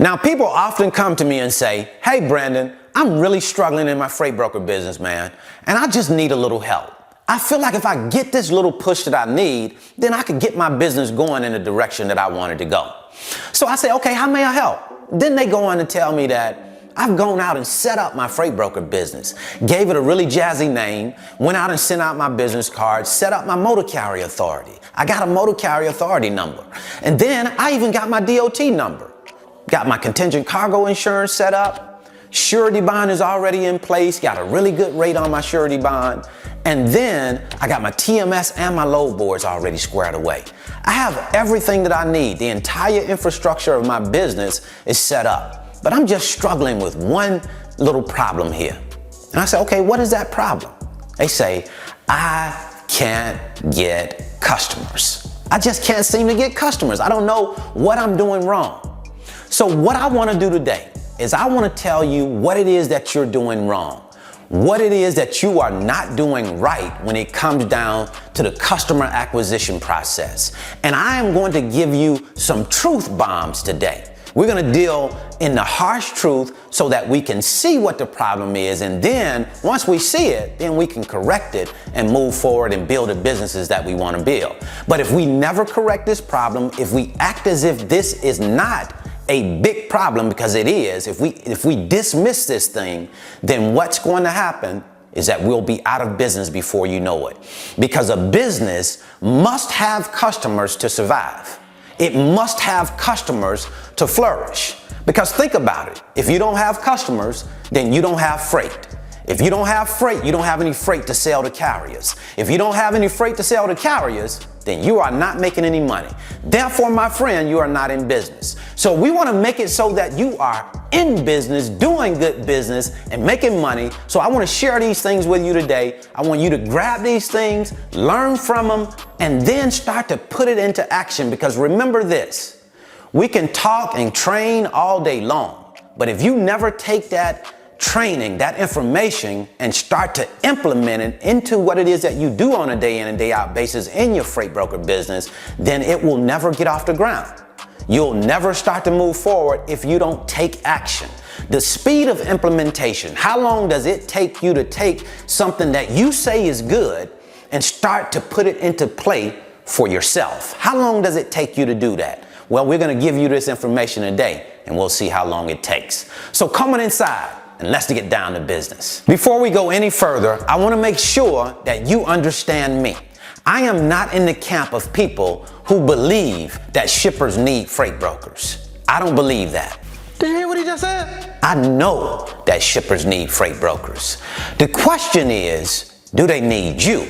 Now, people often come to me and say, hey, Brandon, I'm really struggling in my freight broker business, man, and I just need a little help. I feel like if I get this little push that I need, then I could get my business going in the direction that I wanted to go. So I say, okay, how may I help? Then they go on to tell me that I've gone out and set up my freight broker business, gave it a really jazzy name, went out and sent out my business cards, set up my motor carrier authority. I got a motor carrier authority number. And then I even got my DOT number. Got my contingent cargo insurance set up. Surety bond is already in place. Got a really good rate on my surety bond. And then I got my TMS and my load boards already squared away. I have everything that I need. The entire infrastructure of my business is set up. But I'm just struggling with one little problem here. And I say, okay, what is that problem? They say, I can't get customers. I just can't seem to get customers. I don't know what I'm doing wrong. So what I want to do today is I want to tell you what it is that you're doing wrong, what it is that you are not doing right when it comes down to the customer acquisition process. And I am going to give you some truth bombs today. We're going to deal in the harsh truth so that we can see what the problem is. And then once we see it, then we can correct it and move forward and build the businesses that we want to build. But if we never correct this problem, if we act as if this is not a big problem, because it is, if we dismiss this thing, then what's going to happen is that we'll be out of business before you know it. Because a business must have customers to survive. It must have customers to flourish. Because think about it. If you don't have customers, then you don't have freight. If you don't have freight, you don't have any freight to sell to carriers. If you don't have any freight to sell to carriers, then you are not making any money. Therefore, my friend, you are not in business. So we want to make it so that you are in business, doing good business, and making money. So I want to share these things with you today. I want you to grab these things, learn from them, and then start to put it into action. Because remember this, we can talk and train all day long, but if you never take that training, that information, and start to implement it into what it is that you do on a day in and day out basis in your freight broker business, then it will never get off the ground. You'll never start to move forward if you don't take action. The speed of implementation, how long does it take you to take something that you say is good and start to put it into play for yourself? How long does it take you to do that? Well, we're going to give you this information today, and we'll see how long it takes. So come on inside and let's get down to business. Before we go any further, I want to make sure that you understand me. I am not in the camp of people who believe that shippers need freight brokers. I don't believe that. Did you hear what he just said? I know that shippers need freight brokers. The question is, do they need you?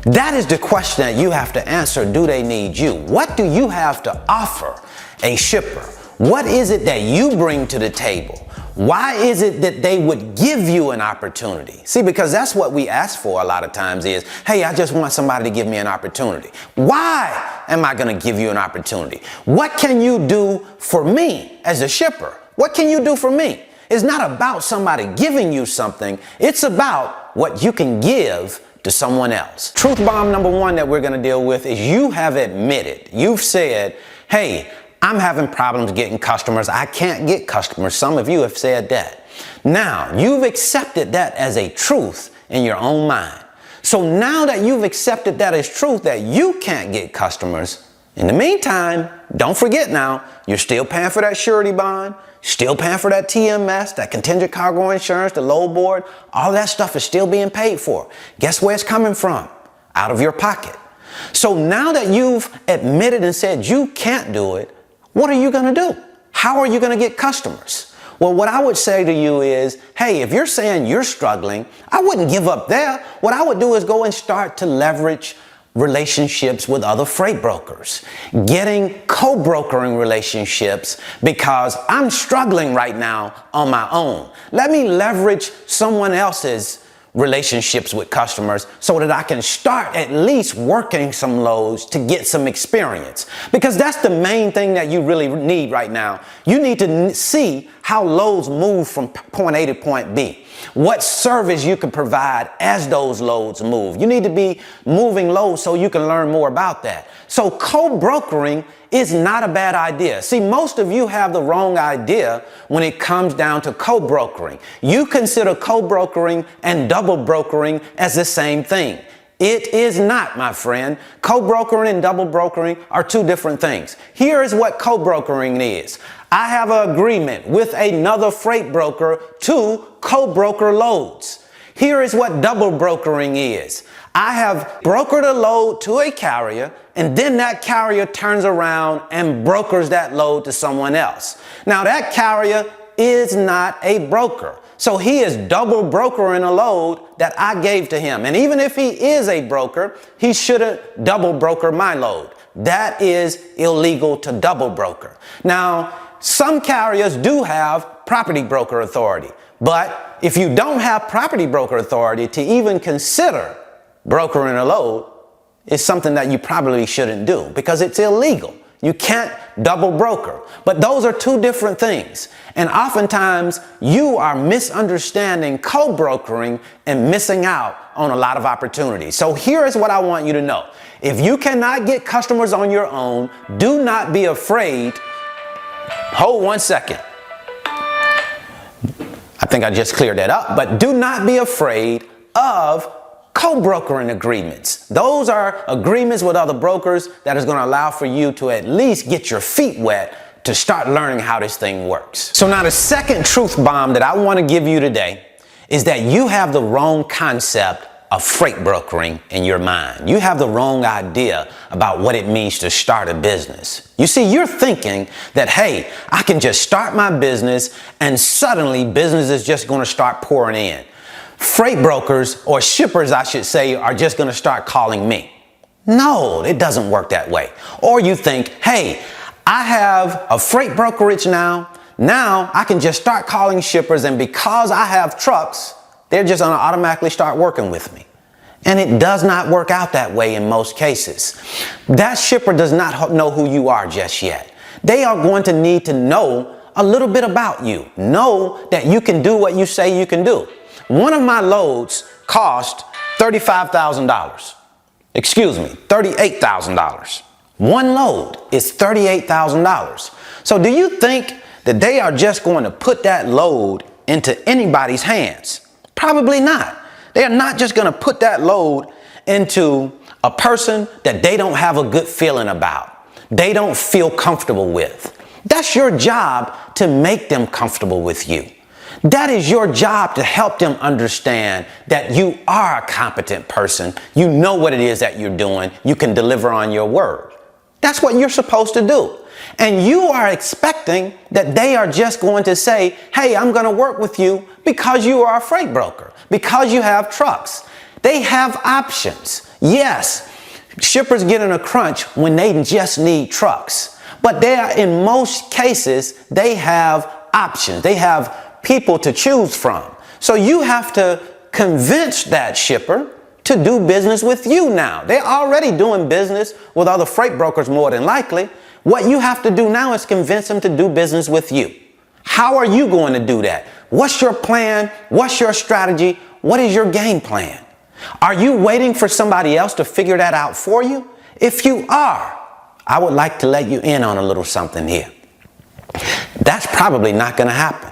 That is the question that you have to answer. Do they need you? What do you have to offer a shipper? What is it that you bring to the table? Why is it that they would give you an opportunity? See, because that's what we ask for a lot of times is, hey, I just want somebody to give me an opportunity. Why am I going to give you an opportunity? What can you do for me as a shipper? What can you do for me? It's not about somebody giving you something. It's about what you can give to someone else. Truth bomb number one that we're going to deal with is you have admitted, you've said, hey, I'm having problems getting customers. I can't get customers. Some of you have said that. Now, you've accepted that as a truth in your own mind. So now that you've accepted that as truth that you can't get customers, in the meantime, don't forget now, you're still paying for that surety bond, still paying for that TMS, that contingent cargo insurance, the load board, all that stuff is still being paid for. Guess where it's coming from? Out of your pocket. So now that you've admitted and said you can't do it, what are you going to do? How are you going to get customers? Well, what I would say to you is, hey, if you're saying you're struggling, I wouldn't give up there. What I would do is go and start to leverage relationships with other freight brokers, getting co-brokering relationships, because I'm struggling right now on my own. Let me leverage someone else's relationships with customers so that I can start at least working some loads to get some experience. Because that's the main thing that you really need right now. You need to see how loads move from point A to point B. What service you can provide as those loads move. You need to be moving loads so you can learn more about that. So co-brokering is not a bad idea. See, most of you have the wrong idea when it comes down to co-brokering. You consider co-brokering and double brokering as the same thing. It is not, my friend. Co-brokering and double brokering are two different things. Here is what co-brokering is. I have an agreement with another freight broker to co-broker loads. Here is what double brokering is. I have brokered a load to a carrier, and then that carrier turns around and brokers that load to someone else. Now, that carrier is not a broker. So he is double brokering a load that I gave to him. And even if he is a broker, he shouldn't double broker my load. That is illegal to double broker. Now, some carriers do have property broker authority. But if you don't have property broker authority to even consider brokering a load, it's something that you probably shouldn't do because it's illegal. You can't double broker. But those are two different things. And oftentimes you are misunderstanding co-brokering and missing out on a lot of opportunities. So here is what I want you to know. If you cannot get customers on your own, do not be afraid. Hold 1 second. I think I just cleared that up. But do not be afraid of co-brokering agreements. Those are agreements with other brokers that is going to allow for you to at least get your feet wet to start learning how this thing works. So now the second truth bomb that I want to give you today is that you have the wrong concept of freight brokering in your mind. You have the wrong idea about what it means to start a business. You see, you're thinking that, hey, I can just start my business and suddenly business is just going to start pouring in. Freight brokers, or shippers I should say, are just going to start calling me. No, it doesn't work that way. Or you think, hey, I have a freight brokerage now. Now I can just start calling shippers, and because I have trucks, they're just going to automatically start working with me. And it does not work out that way in most cases. That shipper does not know who you are just yet. They are going to need to know a little bit about you. Know that you can do what you say you can do. One of my loads cost $35,000. Excuse me, $38,000. One load is $38,000. So do you think that they are just going to put that load into anybody's hands? Probably not. They are not just going to put that load into a person that they don't have a good feeling about. They don't feel comfortable with. That's your job to make them comfortable with you. That is your job to help them understand that you are a competent person. You know what it is that you're doing. You can deliver on your word. That's what you're supposed to do. And you are expecting that they are just going to say, hey, I'm going to work with you because you are a freight broker, because you have trucks. They have options. Yes, shippers get in a crunch when they just need trucks. But they are, in most cases, they have options. They have people to choose from. So you have to convince that shipper to do business with you now. They're already doing business with other freight brokers more than likely. What you have to do now is convince them to do business with you. How are you going to do that? What's your plan? What's your strategy? What is your game plan? Are you waiting for somebody else to figure that out for you? If you are, I would like to let you in on a little something here. That's probably not going to happen.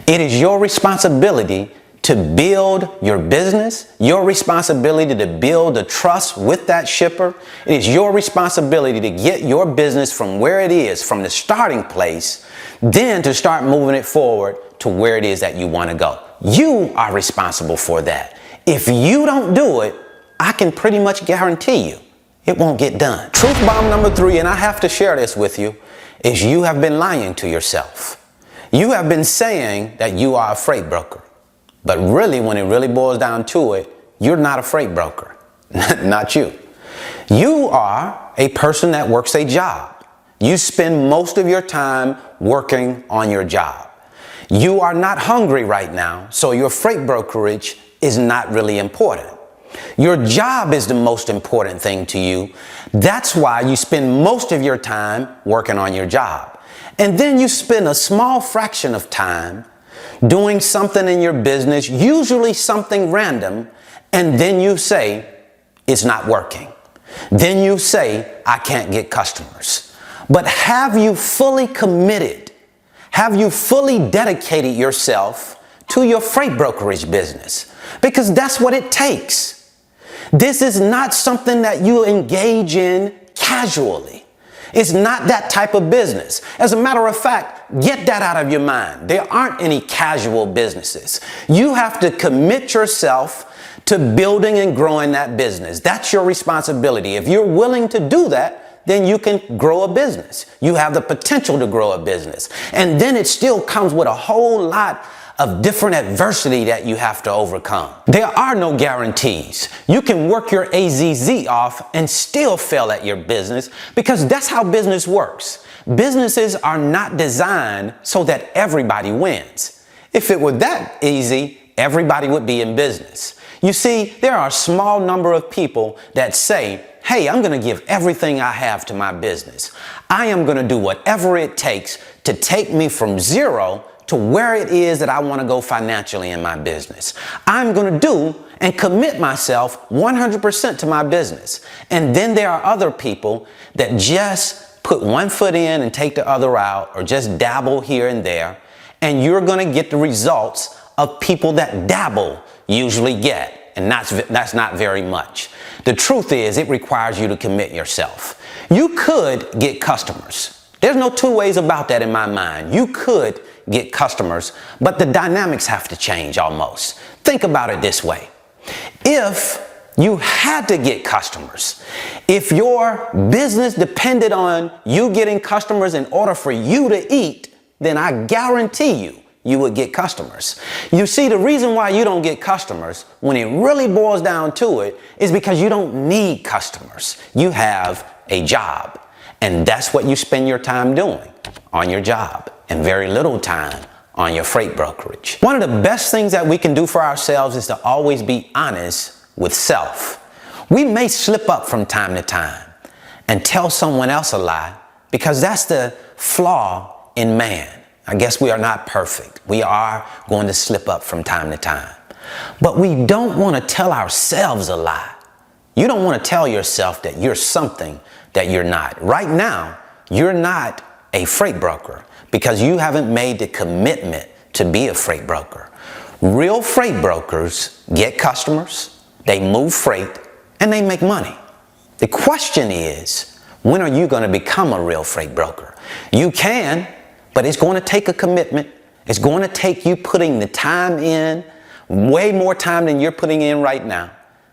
It is your responsibility to build your business, your responsibility to build the trust with that shipper. It is your responsibility to get your business from where it is, from the starting place, then to start moving it forward to where it is that you want to go. You are responsible for that. If you don't do it, I can pretty much guarantee you it won't get done. Truth bomb number 3, and I have to share this with you, is you have been lying to yourself. You have been saying that you are a freight broker. But really, when it really boils down to it, you're not a freight broker. Not you. You are a person that works a job. You spend most of your time working on your job. You are not hungry right now, so your freight brokerage is not really important. Your job is the most important thing to you. That's why you spend most of your time working on your job. And then you spend a small fraction of time doing something in your business, usually something random, and then you say, it's not working. Then you say, I can't get customers. But have you fully committed? Have you fully dedicated yourself to your freight brokerage business? Because that's what it takes. This is not something that you engage in casually. It's not that type of business. As a matter of fact, get that out of your mind. There aren't any casual businesses. You have to commit yourself to building and growing that business. That's your responsibility. If you're willing to do that, then you can grow a business. You have the potential to grow a business. And then it still comes with a whole lot of different adversity that you have to overcome. There are no guarantees. You can work your AZZ off and still fail at your business, because that's how business works. Businesses are not designed so that everybody wins. If it were that easy, everybody would be in business. You see, there are a small number of people that say, hey, I'm going to give everything I have to my business. I am going to do whatever it takes to take me from zero to where it is that I want to go financially in my business. I'm going to do and commit myself 100% to my business. And then there are other people that just put one foot in and take the other out, or just dabble here and there. And you're going to get the results of people that dabble usually get. And that's not very much. The truth is, it requires you to commit yourself. You could get customers. There's no two ways about that in my mind. You could get customers, but the dynamics have to change almost. Think about it this way. If you had to get customers, if your business depended on you getting customers in order for you to eat, then I guarantee you would get customers. You see, the reason why you don't get customers, when it really boils down to it, is because you don't need customers. You have a job, and that's what you spend your time doing, on your job, and very little time on your freight brokerage. One of the best things that we can do for ourselves is to always be honest with self. We may slip up from time to time and tell someone else a lie, because that's the flaw in man. I guess we are not perfect. We are going to slip up from time to time. But we don't want to tell ourselves a lie. You don't want to tell yourself that you're something that you're not. Right now, you're not a freight broker, because you haven't made the commitment to be a freight broker. Real freight brokers get customers, they move freight, and they make money. The question is, when are you going to become a real freight broker? You can, but it's going to take a commitment. It's going to take you putting the time in, way more time than you're putting in right now.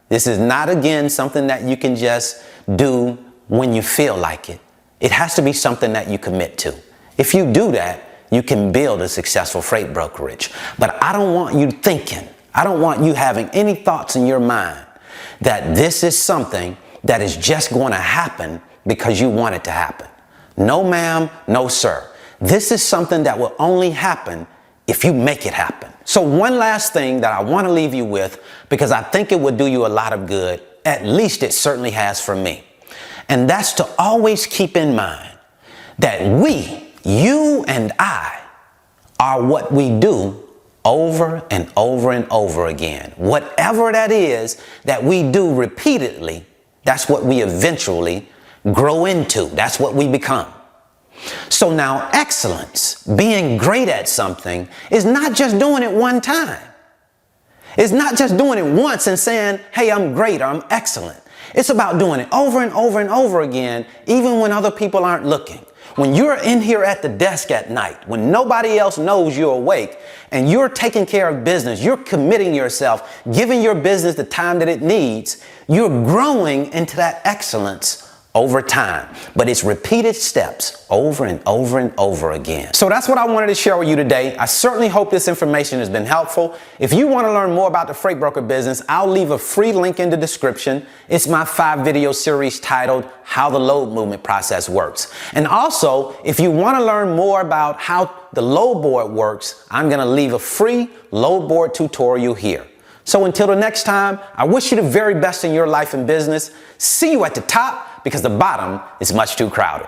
This is not, again, something that you can just do when you feel like it. It has to be something that you commit to. If you do that, you can build a successful freight brokerage. But I don't want you thinking, I don't want you having any thoughts in your mind that this is something that is just going to happen because you want it to happen. No, ma'am, no, sir. This is something that will only happen if you make it happen. So one last thing that I want to leave you with, because I think it would do you a lot of good, at least it certainly has for me. And that's to always keep in mind that you and I, are what we do over and over and over again. Whatever that is that we do repeatedly, that's what we eventually grow into. That's what we become. So now excellence, being great at something, is not just doing it one time. It's not just doing it once and saying, hey, I'm great or I'm excellent. It's about doing it over and over and over again, even when other people aren't looking. When you're in here at the desk at night, when nobody else knows you're awake, and you're taking care of business, you're committing yourself, giving your business the time that it needs, you're growing into that excellence over time. But it's repeated steps over and over and over again. So that's what I wanted to share with you today. I certainly hope this information has been helpful. If you want to learn more about the freight broker business, I'll leave a free link in the description. It's my 5-video series titled How the Load Movement Process Works. And also, if you want to learn more about how the load board works, I'm going to leave a free load board tutorial here. So until the next time, I wish you the very best in your life and business. See you at the top, because the bottom is much too crowded.